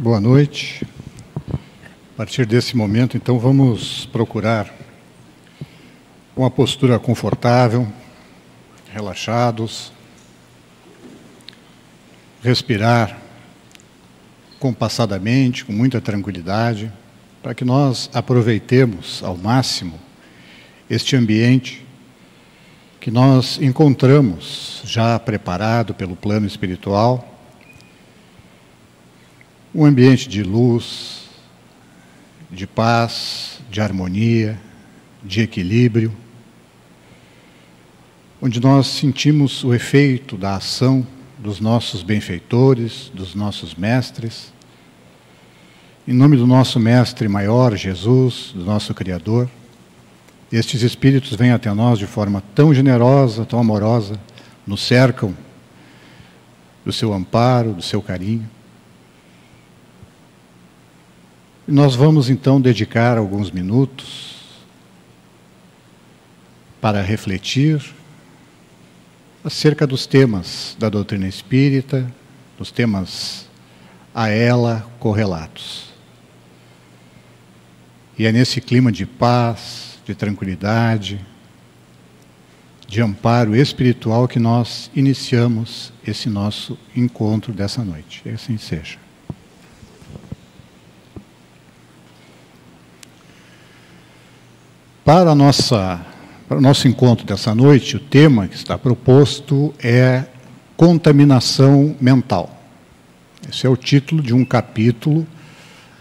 Boa noite. A partir desse momento, então, vamos procurar uma postura confortável, relaxados, respirar compassadamente, com muita tranquilidade, para que nós aproveitemos ao máximo este ambiente que nós encontramos já preparado pelo plano espiritual, um ambiente de luz, de paz, de harmonia, de equilíbrio, onde nós sentimos o efeito da ação dos nossos benfeitores, dos nossos mestres, em nome do nosso Mestre Maior, Jesus, do nosso Criador. Estes espíritos vêm até nós de forma tão generosa, tão amorosa, nos cercam do seu amparo, do seu carinho. E nós vamos então dedicar alguns minutos para refletir acerca dos temas da doutrina espírita, dos temas a ela correlatos. E é nesse clima de paz, de tranquilidade, de amparo espiritual que nós iniciamos esse nosso encontro dessa noite. E assim seja. Para o nosso encontro dessa noite, o tema que está proposto é contaminação mental. Esse é o título de um capítulo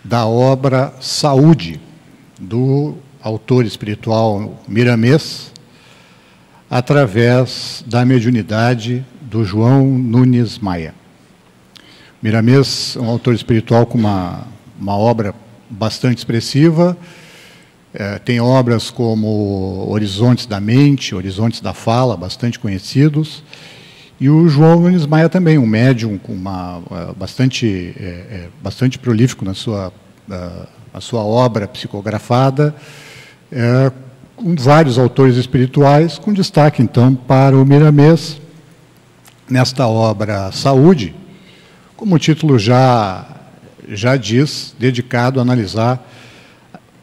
da obra Saúde, do autor espiritual Miramês, através da mediunidade do João Nunes Maia. Miramês é um autor espiritual com uma obra bastante expressiva. Tem obras como Horizontes da Mente, Horizontes da Fala, bastante conhecidos. E o João Nunes Maia também, um médium com bastante prolífico na sua obra psicografada, com vários autores espirituais, com destaque, então, para o Miramês, nesta obra Saúde, como o título já diz, dedicado a analisar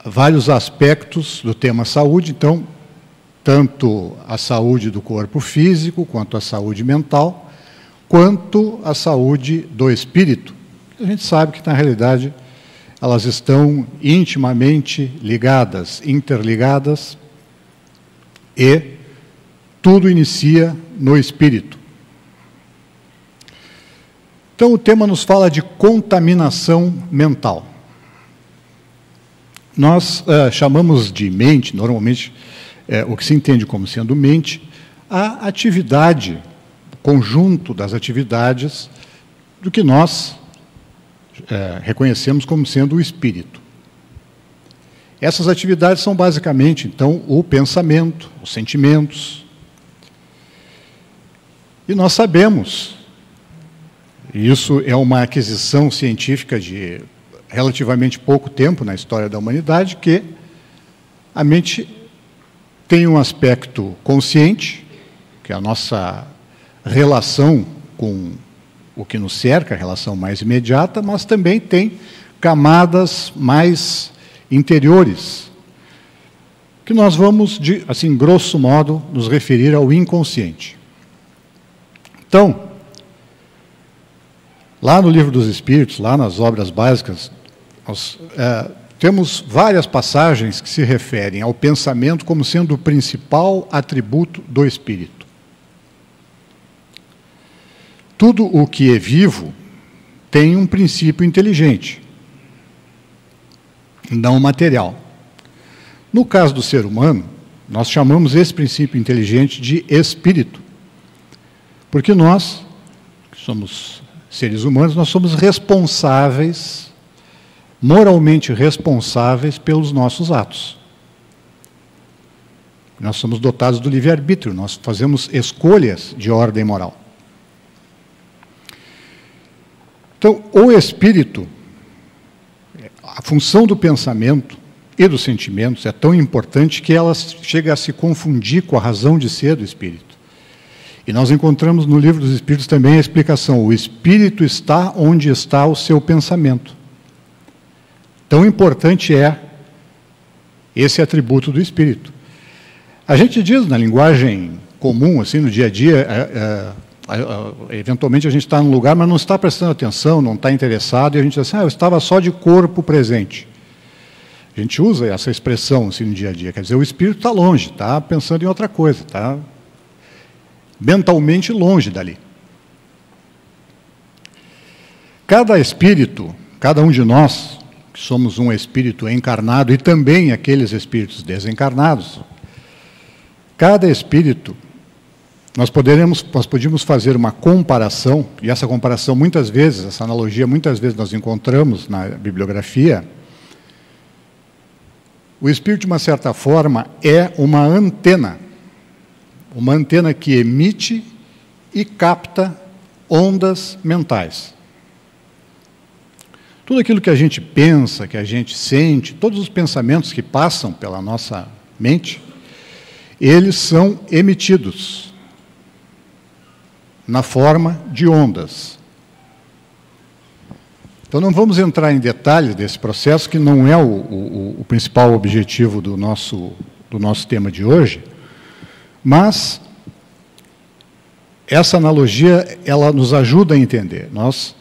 vários aspectos do tema saúde, então, tanto a saúde do corpo físico, quanto a saúde mental, quanto a saúde do espírito. A gente sabe que, na realidade, elas estão intimamente ligadas, interligadas, e tudo inicia no espírito. Então, o tema nos fala de contaminação mental. Nós chamamos de mente, normalmente, o que se entende como sendo mente, a atividade, o conjunto das atividades do que nós reconhecemos como sendo o espírito. Essas atividades são basicamente, então, o pensamento, os sentimentos. E nós sabemos, e isso é uma aquisição científica de relativamente pouco tempo na história da humanidade, que a mente tem um aspecto consciente, que é a nossa relação com o que nos cerca, a relação mais imediata, mas também tem camadas mais interiores, que nós vamos, assim, grosso modo, nos referir ao inconsciente. Então, lá no Livro dos Espíritos, lá nas obras básicas, nós temos várias passagens que se referem ao pensamento como sendo o principal atributo do espírito. Tudo o que é vivo tem um princípio inteligente, não material. No caso do ser humano, nós chamamos esse princípio inteligente de espírito, porque nós, que somos seres humanos, nós somos responsáveis, moralmente responsáveis pelos nossos atos. Nós somos dotados do livre-arbítrio, nós fazemos escolhas de ordem moral. Então, o espírito, a função do pensamento e dos sentimentos é tão importante que ela chega a se confundir com a razão de ser do espírito. E nós encontramos no Livro dos Espíritos também a explicação: o espírito está onde está o seu pensamento. Tão importante é esse atributo do espírito. A gente diz na linguagem comum, assim, no dia a dia, eventualmente a gente está num lugar, mas não está prestando atenção, não está interessado, e a gente diz assim, eu estava só de corpo presente. A gente usa essa expressão assim, no dia a dia, quer dizer, o espírito está longe, está pensando em outra coisa, está mentalmente longe dali. Cada espírito, cada um de nós, que somos um espírito encarnado, e também aqueles espíritos desencarnados, cada espírito, nós podíamos fazer uma comparação, e essa comparação muitas vezes, essa analogia muitas vezes nós encontramos na bibliografia. O espírito, de uma certa forma, é uma antena que emite e capta ondas mentais. Tudo aquilo que a gente pensa, que a gente sente, todos os pensamentos que passam pela nossa mente, eles são emitidos na forma de ondas. Então, não vamos entrar em detalhes desse processo, que não é o principal objetivo do nosso tema de hoje, mas essa analogia, ela nos ajuda a entender. Nós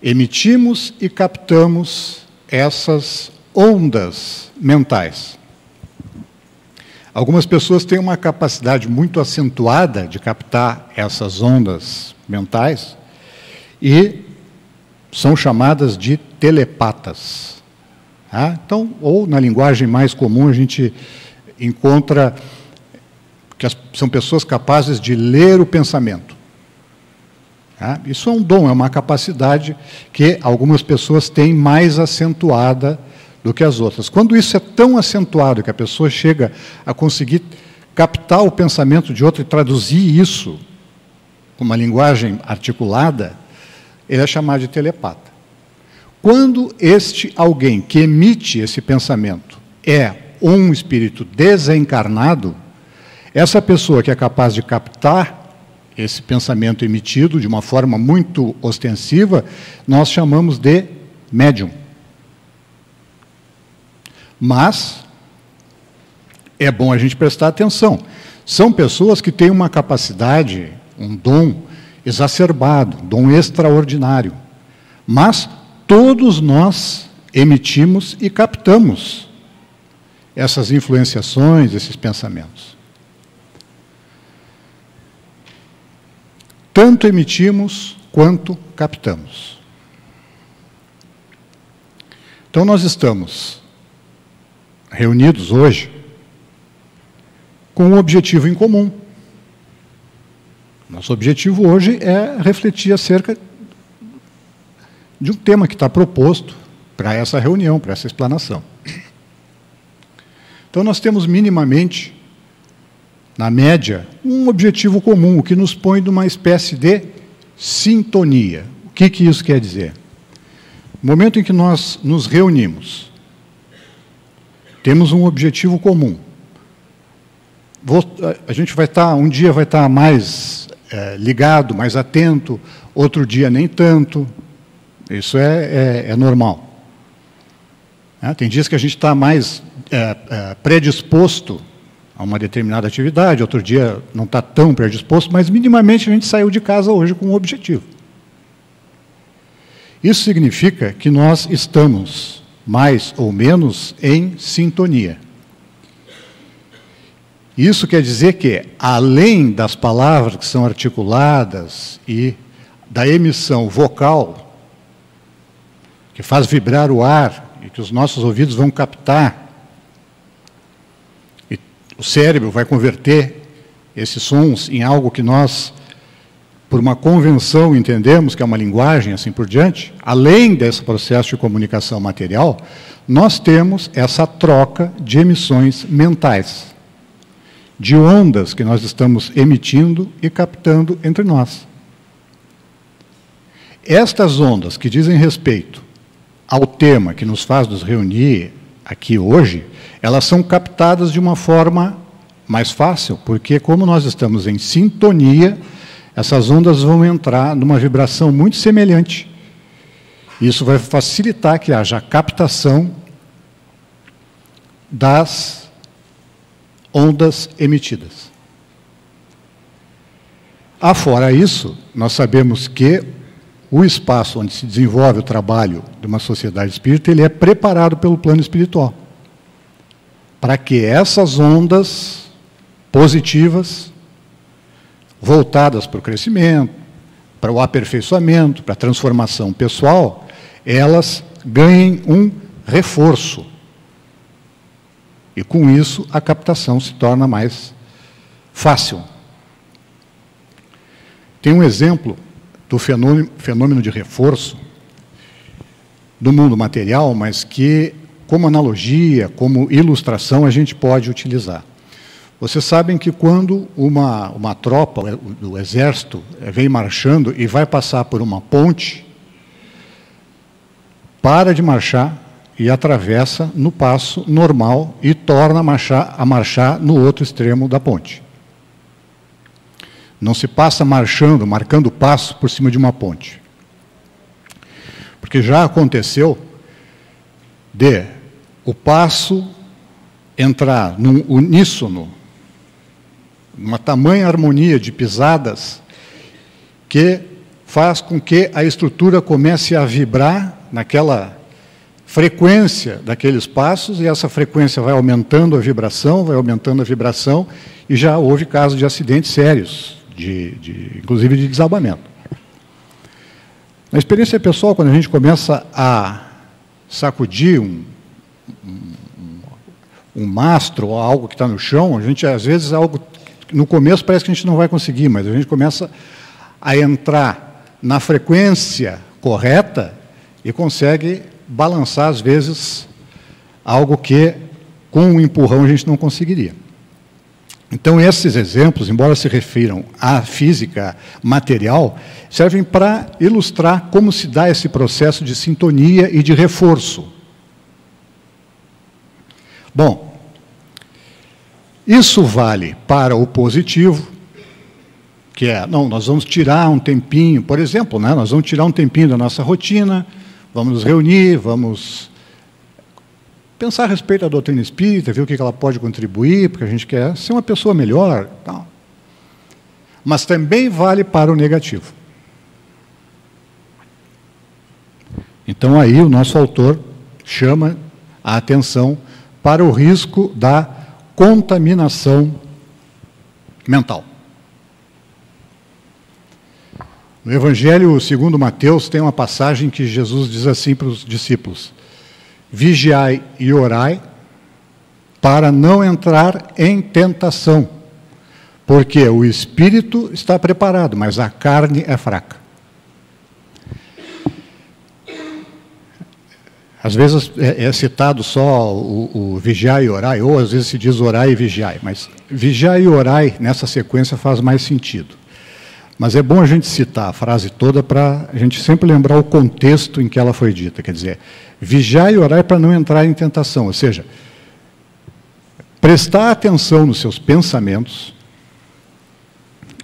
emitimos e captamos essas ondas mentais. Algumas pessoas têm uma capacidade muito acentuada de captar essas ondas mentais e são chamadas de telepatas. Então, ou na linguagem mais comum, a gente encontra que são pessoas capazes de ler o pensamento. Isso é um dom, é uma capacidade que algumas pessoas têm mais acentuada do que as outras. Quando isso é tão acentuado que a pessoa chega a conseguir captar o pensamento de outro e traduzir isso com uma linguagem articulada, ele é chamado de telepata. Quando este alguém que emite esse pensamento é um espírito desencarnado, essa pessoa que é capaz de captar esse pensamento emitido de uma forma muito ostensiva, nós chamamos de médium. Mas é bom a gente prestar atenção. São pessoas que têm uma capacidade, um dom exacerbado, dom extraordinário. Mas todos nós emitimos e captamos essas influenciações, esses pensamentos. Tanto emitimos quanto captamos. Então, nós estamos reunidos hoje com um objetivo em comum. Nosso objetivo hoje é refletir acerca de um tema que está proposto para essa reunião, para essa explanação. Então, nós temos minimamente, na média, um objetivo comum, o que nos põe numa espécie de sintonia. O que isso quer dizer? No momento em que nós nos reunimos, temos um objetivo comum. A gente vai estar, um dia vai estar mais ligado, mais atento, outro dia nem tanto. Isso é normal. Tem dias que a gente está mais predisposto a uma determinada atividade, outro dia não está tão predisposto, mas minimamente a gente saiu de casa hoje com um objetivo. Isso significa que nós estamos, mais ou menos, em sintonia. Isso quer dizer que, além das palavras que são articuladas e da emissão vocal, que faz vibrar o ar e que os nossos ouvidos vão captar, e o cérebro vai converter esses sons em algo que nós, por uma convenção, entendemos que é uma linguagem, assim por diante, além desse processo de comunicação material, nós temos essa troca de emissões mentais, de ondas que nós estamos emitindo e captando entre nós. Estas ondas que dizem respeito ao tema que nos faz nos reunir aqui hoje, elas são captadas de uma forma mais fácil, porque como nós estamos em sintonia, essas ondas vão entrar numa vibração muito semelhante. Isso vai facilitar que haja a captação das ondas emitidas. Afora isso, nós sabemos que o espaço onde se desenvolve o trabalho de uma sociedade espírita, ele é preparado pelo plano espiritual, para que essas ondas positivas, voltadas para o crescimento, para o aperfeiçoamento, para a transformação pessoal, elas ganhem um reforço. E com isso a captação se torna mais fácil. Tem um exemplo do fenômeno de reforço do mundo material, mas que, como analogia, como ilustração, a gente pode utilizar. Vocês sabem que quando uma tropa do exército vem marchando e vai passar por uma ponte, para de marchar e atravessa no passo normal e torna a marchar no outro extremo da ponte. Não se passa marcando passo por cima de uma ponte. Porque já aconteceu de o passo entrar num uníssono, numa tamanha harmonia de pisadas, que faz com que a estrutura comece a vibrar naquela frequência daqueles passos, e essa frequência vai aumentando a vibração, e já houve casos de acidentes sérios, inclusive de desabamento. Na experiência pessoal, quando a gente começa a sacudir um mastro ou algo que está no chão, a gente, às vezes, no começo parece que a gente não vai conseguir, mas a gente começa a entrar na frequência correta e consegue balançar, às vezes, algo que, com um empurrão, a gente não conseguiria. Então, esses exemplos, embora se refiram à física material, servem para ilustrar como se dá esse processo de sintonia e de reforço. Bom, isso vale para o positivo, que é, não, nós vamos tirar um tempinho, por exemplo, né, nós vamos tirar um tempinho da nossa rotina, vamos nos reunir, vamos pensar a respeito da doutrina espírita, ver o que ela pode contribuir, porque a gente quer ser uma pessoa melhor. Tal. Mas também vale para o negativo. Então, aí o nosso autor chama a atenção para o risco da contaminação mental. No Evangelho segundo Mateus, tem uma passagem que Jesus diz assim para os discípulos: vigiai e orai para não entrar em tentação, porque o espírito está preparado, mas a carne é fraca. Às vezes é citado só o vigiai e orai, ou às vezes se diz orai e vigiai, mas vigiai e orai nessa sequência faz mais sentido. Mas é bom a gente citar a frase toda para a gente sempre lembrar o contexto em que ela foi dita. Quer dizer, vigiar e orar para não entrar em tentação. Ou seja, prestar atenção nos seus pensamentos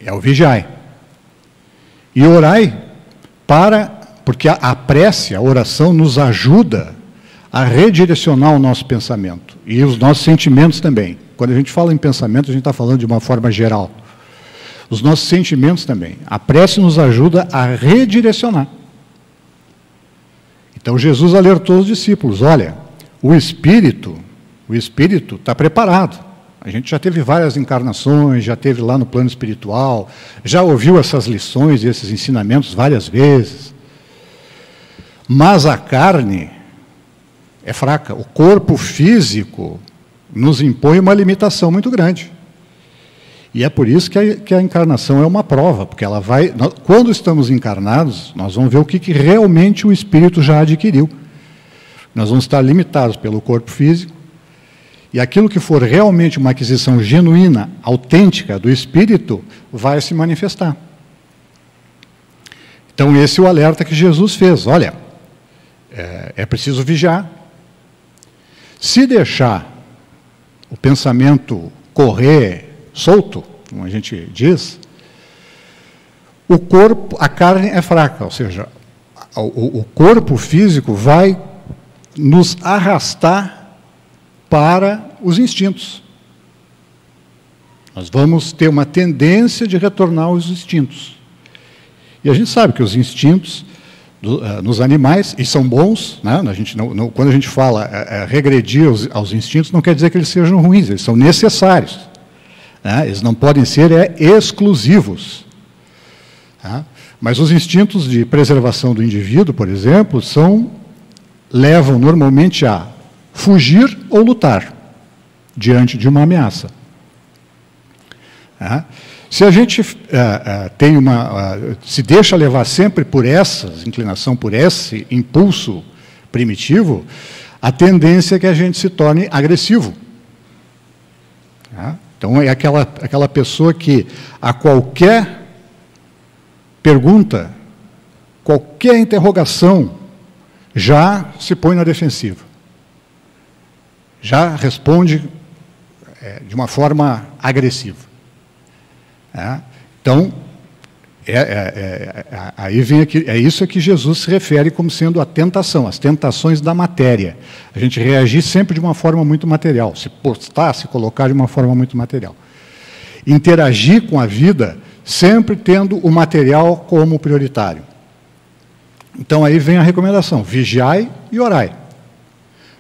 é o vigiai. E orai porque a prece, a oração, nos ajuda a redirecionar o nosso pensamento. E os nossos sentimentos também. Quando a gente fala em pensamento, a gente está falando de uma forma geral. Os nossos sentimentos também. A prece nos ajuda a redirecionar. Então Jesus alertou os discípulos: olha, o espírito está preparado. A gente já teve várias encarnações, já teve lá no plano espiritual, já ouviu essas lições e esses ensinamentos várias vezes. Mas a carne é fraca. O corpo físico nos impõe uma limitação muito grande. E é por isso que a encarnação é uma prova, porque ela vai, quando estamos encarnados, nós vamos ver o que realmente o espírito já adquiriu. Nós vamos estar limitados pelo corpo físico, e aquilo que for realmente uma aquisição genuína, autêntica do espírito, vai se manifestar. Então esse é o alerta que Jesus fez. Olha, é preciso vigiar. Se deixar o pensamento correr solto, como a gente diz, o corpo, a carne é fraca, ou seja, o corpo físico vai nos arrastar para os instintos. Nós vamos ter uma tendência de retornar aos instintos. E a gente sabe que os instintos nos animais, e são bons, né? Quando a gente fala regredir aos instintos, não quer dizer que eles sejam ruins, eles são necessários. Né? Eles não podem ser exclusivos. Tá? Mas os instintos de preservação do indivíduo, por exemplo, levam normalmente a fugir ou lutar diante de uma ameaça. Tá? Se a gente se deixa levar sempre por essa inclinação, por esse impulso primitivo, a tendência é que a gente se torne agressivo. Tá? Então, é aquela pessoa que, a qualquer pergunta, qualquer interrogação, já se põe na defensiva. Já responde de uma forma agressiva. Então, aí vem aqui, é isso que Jesus se refere como sendo a tentação, as tentações da matéria. A gente reagir sempre de uma forma muito material, se postar, se colocar de uma forma muito material. Interagir com a vida sempre tendo o material como prioritário. Então, aí vem a recomendação, vigiai e orai.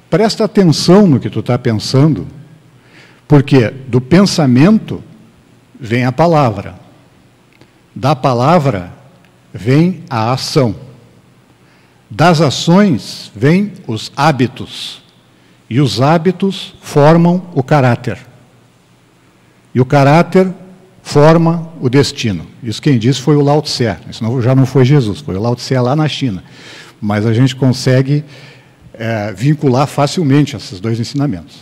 Presta atenção no que tu está pensando, porque do pensamento vem a palavra. Da palavra vem a ação. Das ações vêm os hábitos. E os hábitos formam o caráter. E o caráter forma o destino. Isso quem disse foi o Lao Tse. Isso já não foi Jesus, foi o Lao Tse lá na China. Mas a gente consegue vincular facilmente esses dois ensinamentos.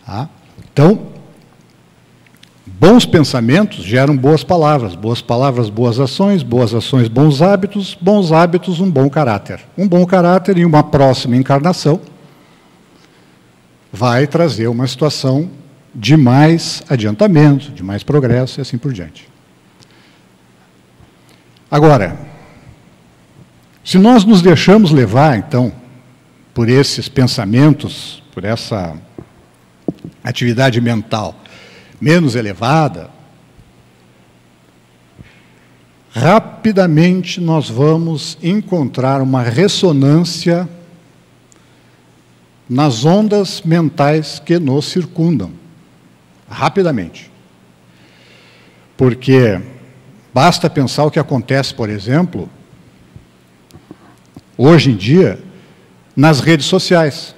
Tá? Então, bons pensamentos geram boas palavras, boas ações, bons hábitos, um bom caráter. Um bom caráter em uma próxima encarnação vai trazer uma situação de mais adiantamento, de mais progresso e assim por diante. Agora, se nós nos deixamos levar, então, por esses pensamentos, por essa atividade mental menos elevada, rapidamente nós vamos encontrar uma ressonância nas ondas mentais que nos circundam. Rapidamente. Porque basta pensar o que acontece, por exemplo, hoje em dia, nas redes sociais.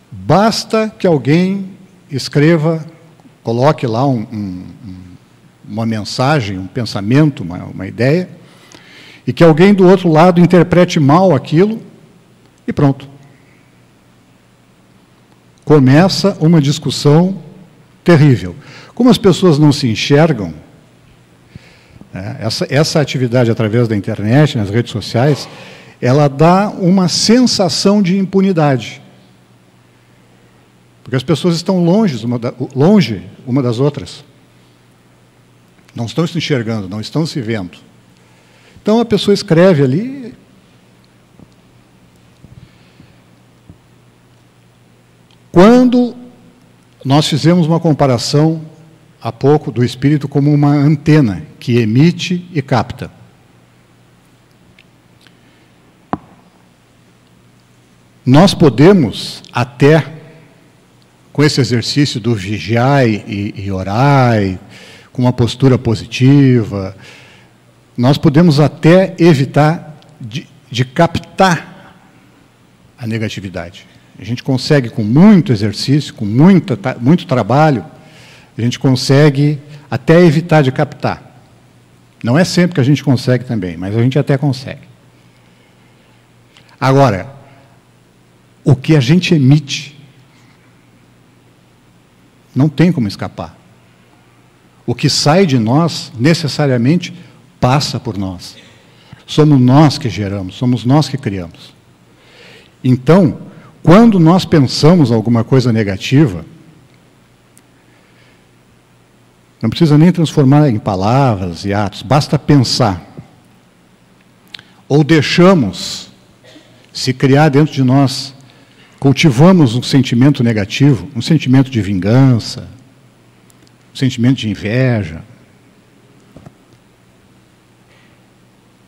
Basta que alguém escreva, coloque lá uma mensagem, um pensamento, uma ideia, e que alguém do outro lado interprete mal aquilo, e pronto. Começa uma discussão terrível. Como as pessoas não se enxergam, essa atividade através da internet, nas redes sociais, ela dá uma sensação de impunidade. Porque as pessoas estão longe uma das outras. Não estão se enxergando, não estão se vendo. Então a pessoa escreve ali. Quando nós fizemos uma comparação há pouco do espírito como uma antena que emite e capta. Nós podemos até, com esse exercício do vigiai e orai, com uma postura positiva, nós podemos até evitar de captar a negatividade. A gente consegue, com muito exercício, com muito trabalho, a gente consegue até evitar de captar. Não é sempre que a gente consegue também, mas a gente até consegue. Agora, o que a gente emite não tem como escapar. O que sai de nós, necessariamente, passa por nós. Somos nós que geramos, somos nós que criamos. Então, quando nós pensamos alguma coisa negativa, não precisa nem transformar em palavras e atos, basta pensar. Ou deixamos se criar dentro de nós cultivamos um sentimento negativo, um sentimento de vingança, um sentimento de inveja,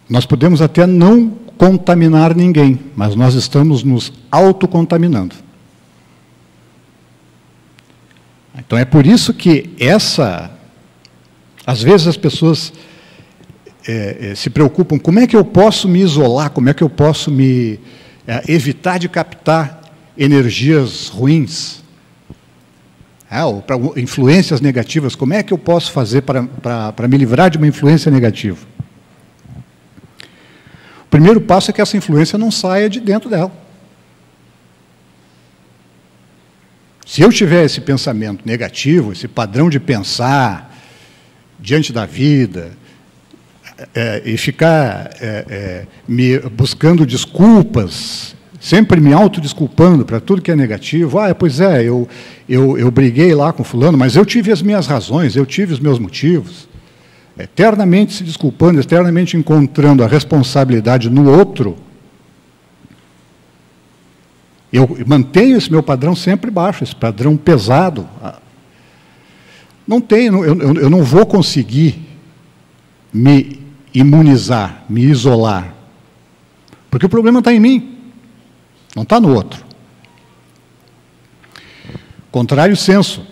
nós podemos até não contaminar ninguém, mas nós estamos nos autocontaminando. Então é por isso que às vezes as pessoas se preocupam, como é que eu posso me isolar, como é que eu posso me evitar de captar energias ruins, ou para influências negativas, como é que eu posso fazer para me livrar de uma influência negativa? O primeiro passo é que essa influência não saia de dentro dela. Se eu tiver esse pensamento negativo, esse padrão de pensar diante da vida, e ficar me buscando desculpas, sempre me autodesculpando para tudo que é negativo, pois é, eu briguei lá com fulano, mas eu tive as minhas razões, eu tive os meus motivos, eternamente se desculpando, eternamente encontrando a responsabilidade no outro, eu mantenho esse meu padrão sempre baixo, esse padrão pesado. Eu não vou conseguir me imunizar, me isolar, porque o problema está em mim, não está no outro. Contrário senso.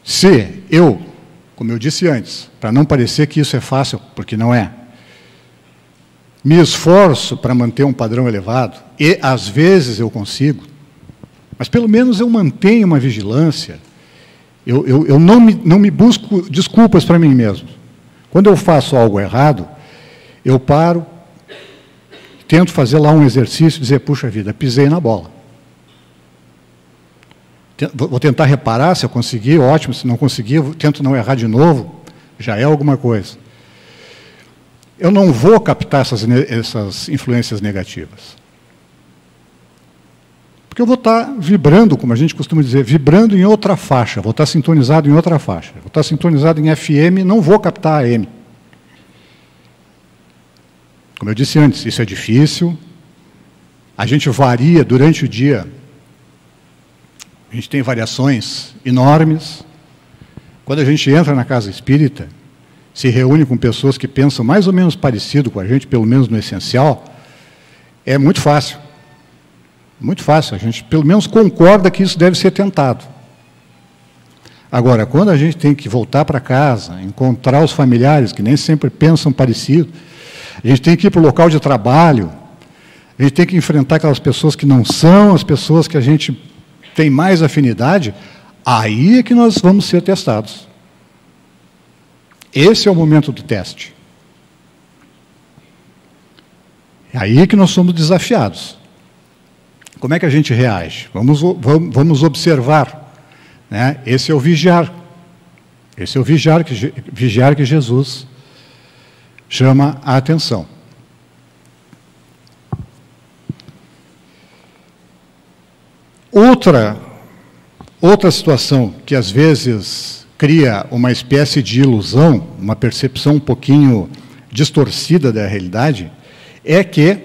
Se eu, como eu disse antes, para não parecer que isso é fácil, porque não é, me esforço para manter um padrão elevado, e às vezes eu consigo, mas pelo menos eu mantenho uma vigilância, eu não me busco desculpas para mim mesmo. Quando eu faço algo errado, eu paro, tento fazer lá um exercício, dizer, puxa vida, pisei na bola. Vou tentar reparar, se eu conseguir, ótimo, se não conseguir, eu tento não errar de novo, já é alguma coisa. Eu não vou captar essas influências negativas. Porque eu vou estar vibrando, como a gente costuma dizer, vibrando em outra faixa, vou estar sintonizado em outra faixa. Vou estar sintonizado em FM, não vou captar AM. Como eu disse antes, isso é difícil, a gente varia durante o dia, a gente tem variações enormes. Quando a gente entra na casa espírita, se reúne com pessoas que pensam mais ou menos parecido com a gente, pelo menos no essencial, é muito fácil. Muito fácil, a gente pelo menos concorda que isso deve ser tentado. Agora, quando a gente tem que voltar para casa, encontrar os familiares, que nem sempre pensam parecido, a gente tem que ir para o local de trabalho, a gente tem que enfrentar aquelas pessoas que não são as pessoas que a gente tem mais afinidade, aí é que nós vamos ser testados. Esse é o momento do teste. É aí que nós somos desafiados. Como é que a gente reage? Vamos observar. Né? Esse é o vigiar. Esse é o vigiar que Jesus chama a atenção. Outra situação que às vezes cria uma espécie de ilusão, uma percepção um pouquinho distorcida da realidade, é que,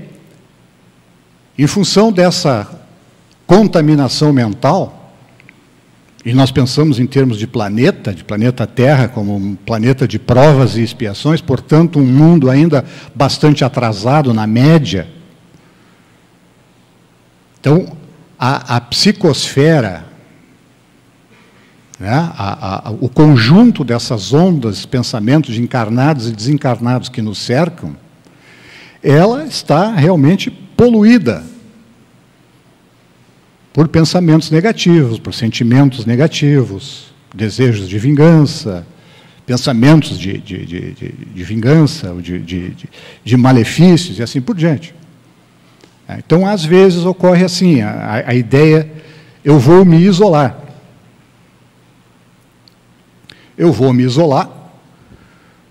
em função dessa contaminação mental, e nós pensamos em termos de planeta Terra, como um planeta de provas e expiações, portanto, um mundo ainda bastante atrasado na média. Então, a psicosfera, né, o conjunto dessas ondas, pensamentos de encarnados e desencarnados que nos cercam, ela está realmente poluída por pensamentos negativos, por sentimentos negativos, desejos de vingança, pensamentos de vingança, de malefícios e assim por diante. Então, às vezes, ocorre assim, a ideia, eu vou me isolar. Eu vou me isolar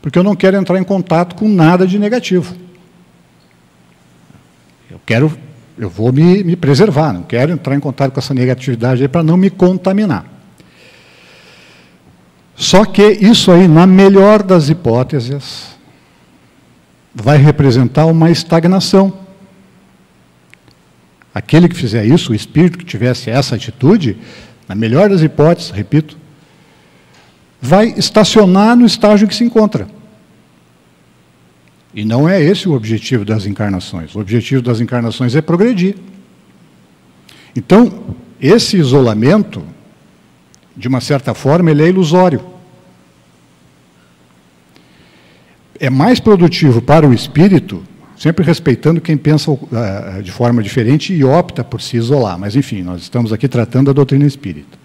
porque eu não quero entrar em contato com nada de negativo. Eu vou me preservar, não quero entrar em contato com essa negatividade aí para não me contaminar. Só que isso aí, na melhor das hipóteses, vai representar uma estagnação. Aquele que fizer isso, o espírito que tivesse essa atitude, na melhor das hipóteses, repito, vai estacionar no estágio em que se encontra. E não é esse o objetivo das encarnações. O objetivo das encarnações é progredir. Então, esse isolamento, de uma certa forma, ele é ilusório. É mais produtivo para o espírito, sempre respeitando quem pensa de forma diferente e opta por se isolar. Mas, enfim, nós estamos aqui tratando da doutrina espírita.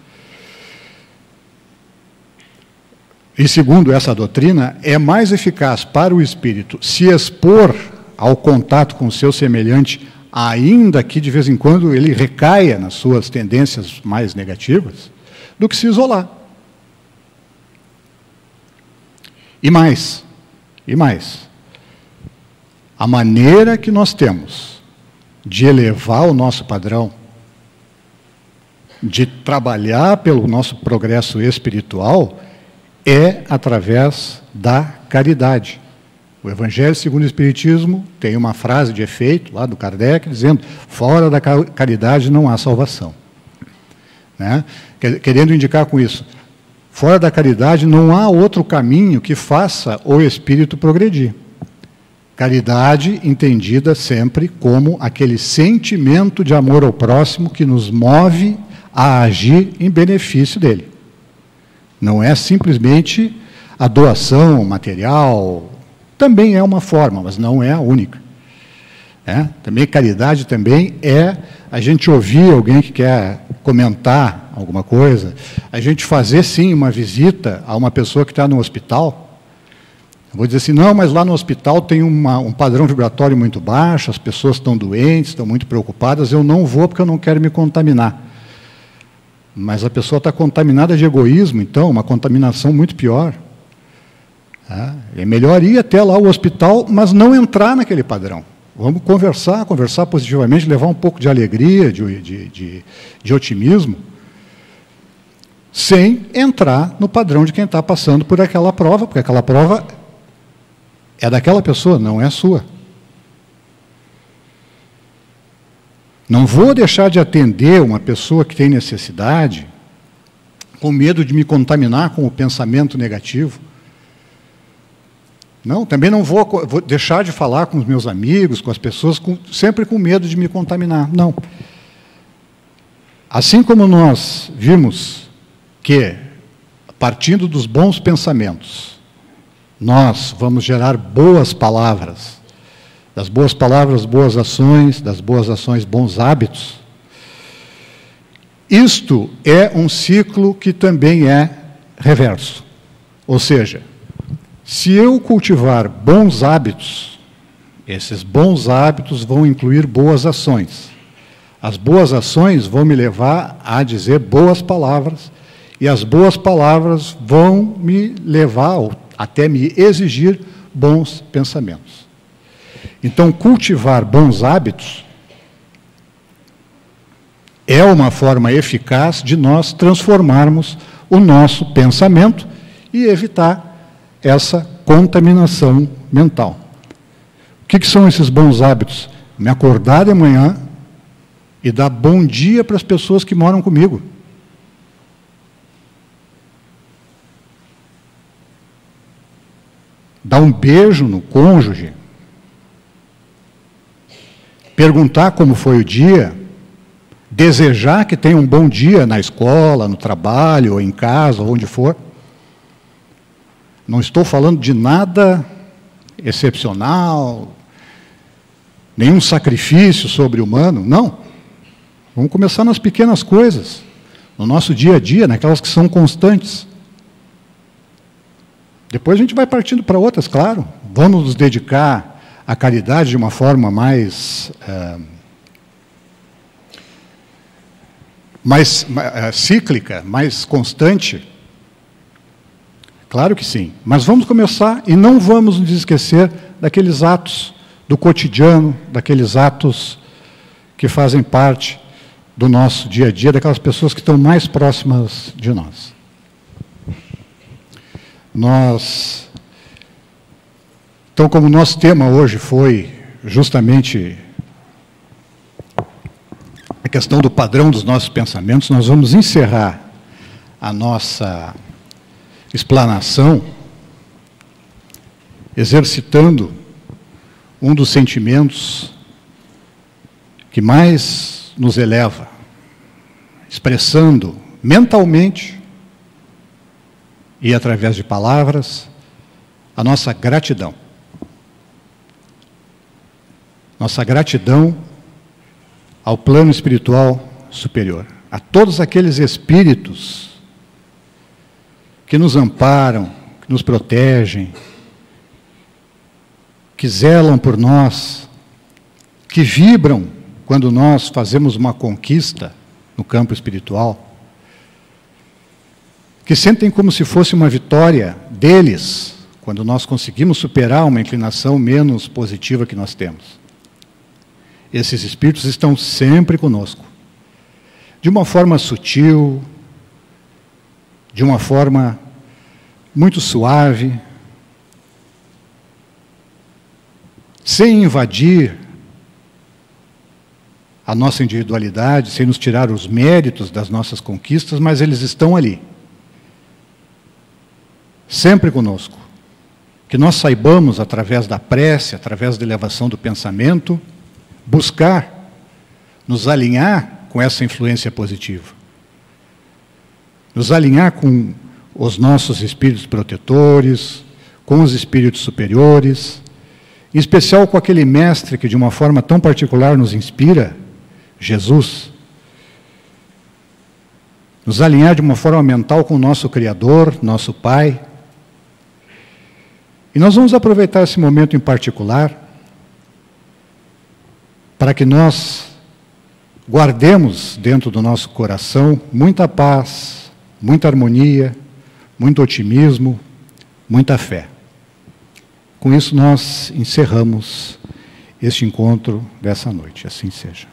E, segundo essa doutrina, é mais eficaz para o espírito se expor ao contato com o seu semelhante, ainda que de vez em quando ele recaia nas suas tendências mais negativas, do que se isolar. E mais, a maneira que nós temos de elevar o nosso padrão, de trabalhar pelo nosso progresso espiritual, é através da caridade. O Evangelho segundo o Espiritismo tem uma frase de efeito, lá do Kardec, dizendo, fora da caridade não há salvação. Né? Querendo indicar com isso, fora da caridade não há outro caminho que faça o espírito progredir. Caridade entendida sempre como aquele sentimento de amor ao próximo que nos move a agir em benefício dele. Não é simplesmente a doação material, também é uma forma, mas não é a única. Também caridade também é a gente ouvir alguém que quer comentar alguma coisa, a gente fazer sim uma visita a uma pessoa que está no hospital. Eu vou dizer assim, não, mas lá no hospital tem um padrão vibratório muito baixo, as pessoas estão doentes, estão muito preocupadas, eu não vou porque eu não quero me contaminar. Mas a pessoa está contaminada de egoísmo, então, uma contaminação muito pior. É melhor ir até lá o hospital, mas não entrar naquele padrão. Vamos conversar positivamente, levar um pouco de alegria, de otimismo, sem entrar no padrão de quem está passando por aquela prova, porque aquela prova é daquela pessoa, não é sua. Não vou deixar de atender uma pessoa que tem necessidade com medo de me contaminar com o pensamento negativo. Não, também não vou deixar de falar com os meus amigos, com as pessoas, sempre com medo de me contaminar. Não. Assim como nós vimos que, partindo dos bons pensamentos, nós vamos gerar boas palavras, das boas palavras, boas ações, das boas ações, bons hábitos. Isto é um ciclo que também é reverso. Ou seja, se eu cultivar bons hábitos, esses bons hábitos vão incluir boas ações. As boas ações vão me levar a dizer boas palavras, e as boas palavras vão me levar, ou até me exigir, bons pensamentos. Então, cultivar bons hábitos é uma forma eficaz de nós transformarmos o nosso pensamento e evitar essa contaminação mental. O que são esses bons hábitos? Me acordar de manhã e dar bom dia para as pessoas que moram comigo. Dar um beijo no cônjuge. Perguntar como foi o dia, desejar que tenha um bom dia na escola, no trabalho, ou em casa, ou onde for. Não estou falando de nada excepcional, nenhum sacrifício sobre-humano, não. Vamos começar nas pequenas coisas, no nosso dia a dia, naquelas que são constantes. Depois a gente vai partindo para outras, claro. Vamos nos dedicar à caridade de uma forma mais cíclica, mais constante. Claro que sim. Mas vamos começar e não vamos nos esquecer daqueles atos do cotidiano, daqueles atos que fazem parte do nosso dia a dia, daquelas pessoas que estão mais próximas de nós. Então, como o nosso tema hoje foi justamente a questão do padrão dos nossos pensamentos, nós vamos encerrar a nossa explanação exercitando um dos sentimentos que mais nos eleva, expressando mentalmente e através de palavras a nossa gratidão. Nossa gratidão ao plano espiritual superior, a todos aqueles espíritos que nos amparam, que nos protegem, que zelam por nós, que vibram quando nós fazemos uma conquista no campo espiritual, que sentem como se fosse uma vitória deles, quando nós conseguimos superar uma inclinação menos positiva que nós temos. Esses espíritos estão sempre conosco, de uma forma sutil, de uma forma muito suave, sem invadir a nossa individualidade, sem nos tirar os méritos das nossas conquistas, mas eles estão ali, sempre conosco. Que nós saibamos, através da prece, através da elevação do pensamento, buscar nos alinhar com essa influência positiva. Nos alinhar com os nossos espíritos protetores, com os espíritos superiores, em especial com aquele mestre que de uma forma tão particular nos inspira, Jesus. Nos alinhar de uma forma mental com o nosso Criador, nosso Pai. E nós vamos aproveitar esse momento em particular para que nós guardemos dentro do nosso coração muita paz, muita harmonia, muito otimismo, muita fé. Com isso nós encerramos este encontro dessa noite. Assim seja.